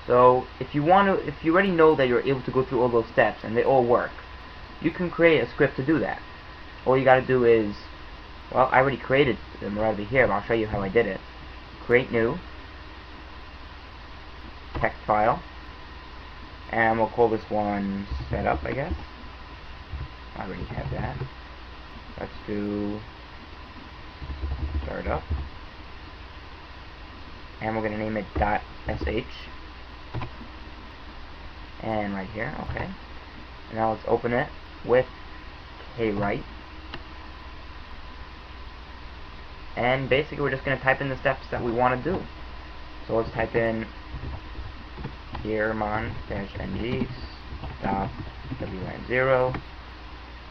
So if you already know that you're able to go through all those steps and they all work, you can create a script to do that. All you gotta do is, well, I already created them right over here, but I'll show you how I did it. Create new text file, and we'll call this one setup, I guess. I already have that. Let's do startup, and we're gonna name it .sh, and right here, okay. And now let's open it with kwrite, and basically we're just gonna type in the steps that we want to do. So let's type in airmon-ng .wlan0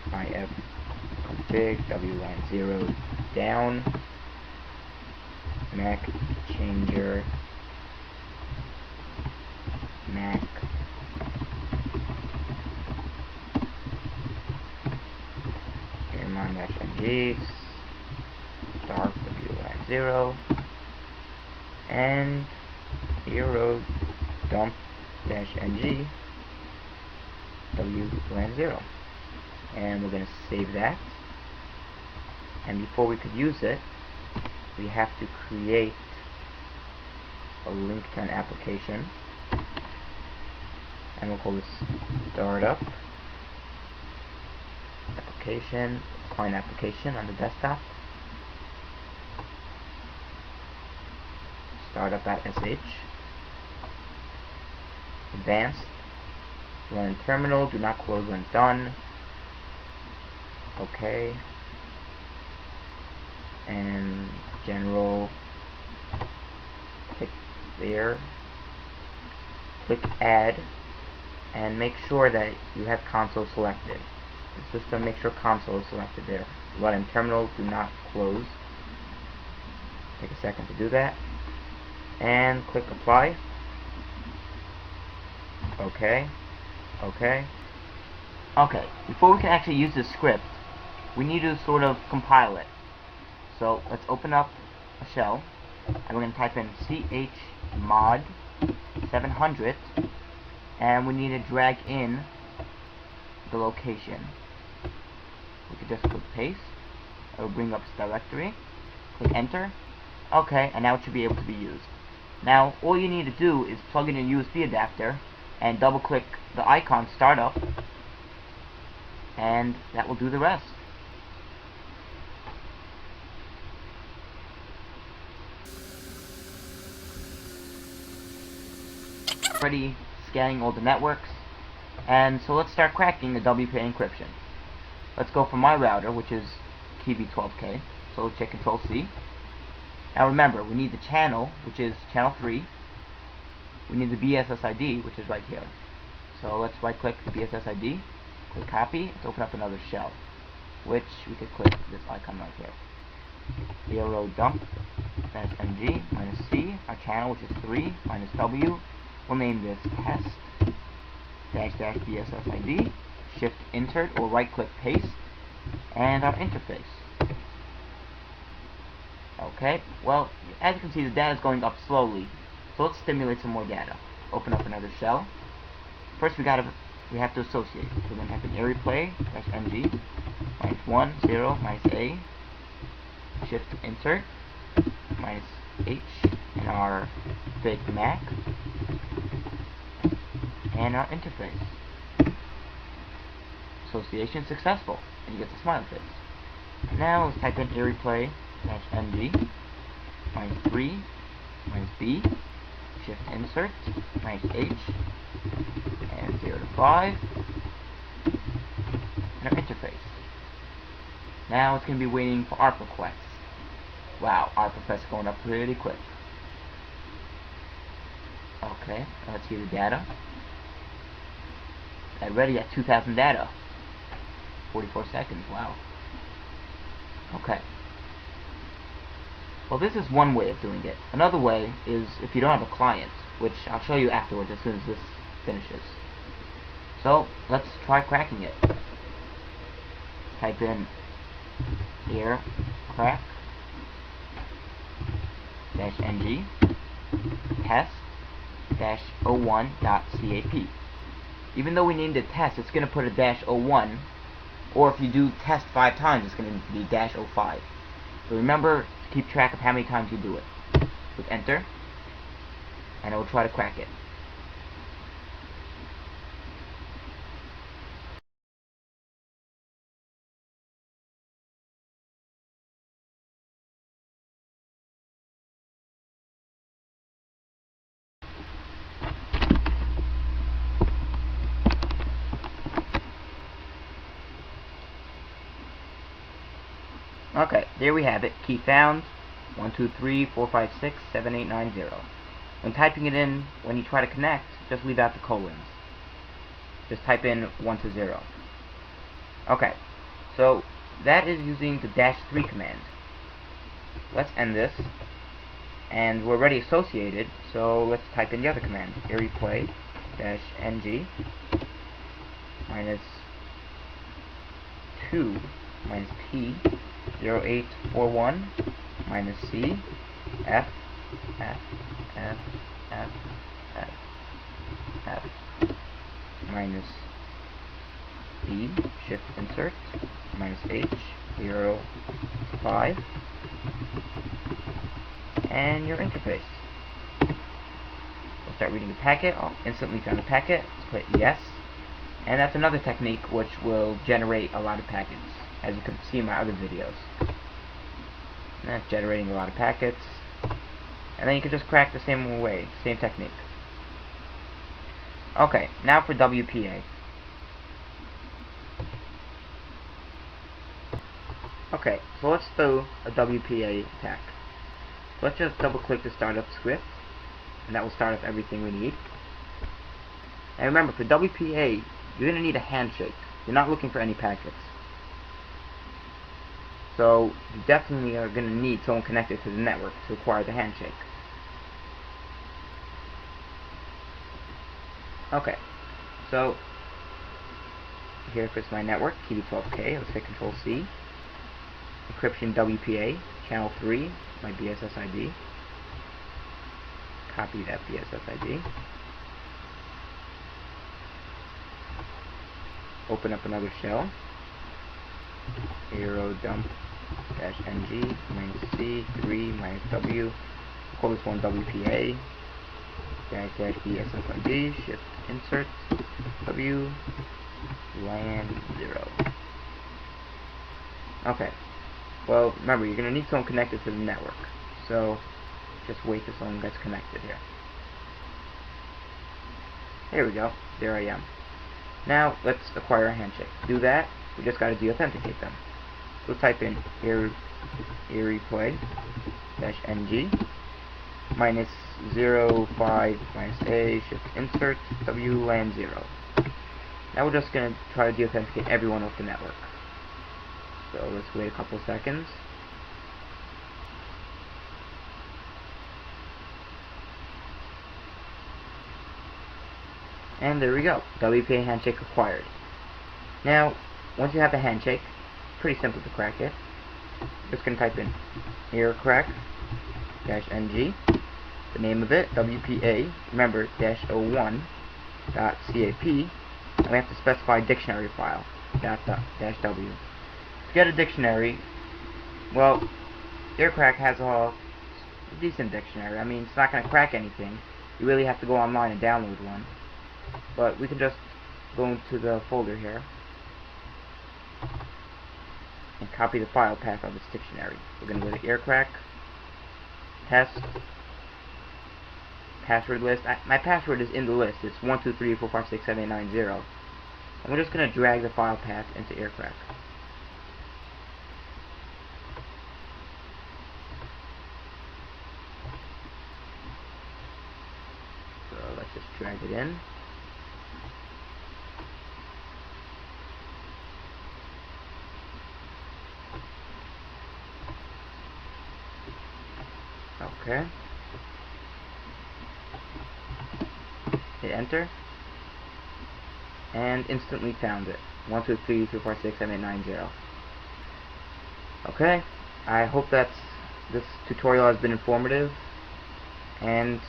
ifconfig wlan0 down macchanger mac airmon-ng start wlan0 and airodump-ng wlan0, and we're going to save that. And before we could use it, we have to create a link to an application, and we'll call this startup application, client application on the desktop, startup.sh, advanced, run in terminal, do not close when done, okay, and general, click there, click add, and make sure that you have console selected. The system, make sure console is selected there. Run in terminal, do not close. Take a second to do that, and click apply. Okay. Before we can actually use this script, we need to sort of compile it. So let's open up a shell, and we're going to type in chmod 700, and we need to drag in the location. We could just click paste. It will bring up this directory. Click enter. Okay, and now it should be able to be used. Now all you need to do is plug in your USB adapter and double click the icon startup, and that will do the rest. Already scanning all the networks, and so let's start cracking the WPA encryption. Let's go for my router, which is KB12K, so let's check Control C. Now remember, we need the channel, which is channel 3. We need the BSSID, which is right here. So let's right click the BSSID, click copy, let's open up another shell, which we could click this icon right here. Airodump-ng minus C, our channel, which is 3, minus W. We'll name this test -- BSSID, shift insert or right click paste, and our interface. Okay, well, as you can see, the data is going up slowly, so let's stimulate some more data. Open up another shell. First we have to associate. So we're going to type in airplay-ng minus 1 0 minus A, shift insert minus H, and our big Mac, and our interface. Association successful, and you get the smiley face. Now let's type in airplay-ng minus 3 minus B, shift insert minus H, and 0 to 5, and our interface. Now it's going to be waiting for ARP requests. Wow, ARP requests are going up pretty quick. Okay, let's see the data. Already at 2,000 data. 44 seconds, wow. Okay. Well, this is one way of doing it. Another way is if you don't have a client, which I'll show you afterwards as soon as this finishes. So, let's try cracking it. Type in Aircrack-ng test -01.cap. Even though we named it test, it's going to put a -01, or if you do test 5 times, it's going to be -05. So remember to keep track of how many times you do it. Hit enter, and it will try to crack it. Okay, there we have it. Key found 12345678890. When typing it in, when you try to connect, just leave out the colons. Just type in 1 to 0. Okay, so that is using the -3 command. Let's end this, and we're already associated, so let's type in the other command. Airplay-ng -2 -p 0841 -c f f f f f f -b shift insert -h 05 and your interface. We'll start reading the packet. I'll instantly found the packet. Let's put yes, and that's another technique which will generate a lot of packets, as you can see in my other videos. And that's generating a lot of packets, and then you can just crack the same way, same technique. Okay, now for WPA. Okay, so let's do a WPA attack. Let's just double click the startup script, and that will start up everything we need. And remember, for WPA, you're going to need a handshake. You're not looking for any packets. So you definitely are going to need someone connected to the network to acquire the handshake. Okay, so here is my network, KB12K. Let's hit Control C. Encryption WPA, channel 3, my BSS ID. Copy that BSS ID. Open up another shell. airodump-ng -c 3 -w. We'll call this one WPA. BSS ID. Shift insert W LAN 0. Okay. Well, remember, you're going to need someone connected to the network. So, just wait till someone gets connected here. Here we go. There I am. Now, let's acquire a handshake. To do that, we just got to deauthenticate them. So, type in airplay-ng -05 -a shift insert WLAN 0. Now we're just going to try to deauthenticate everyone off the network. So let's wait a couple seconds. And there we go. WPA handshake acquired. Now, once you have the handshake, pretty simple to crack it. Just going to type in Aircrack-ng, the name of it, WPA, remember, -01.cap, and we have to specify dictionary file, -w. To get a dictionary, well, Aircrack has a decent dictionary. I mean, it's not going to crack anything. You really have to go online and download one. But we can just go into the folder here and copy the file path of this dictionary. We're going to go to Aircrack, test, password list. My password is in the list. It's 123456780. And we're just going to drag the file path into Aircrack. So let's just drag it in. Okay. Hit enter. And instantly found it. 123456780. Okay. I hope that this tutorial has been informative. And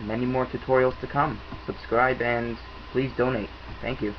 many more tutorials to come. Subscribe and please donate. Thank you.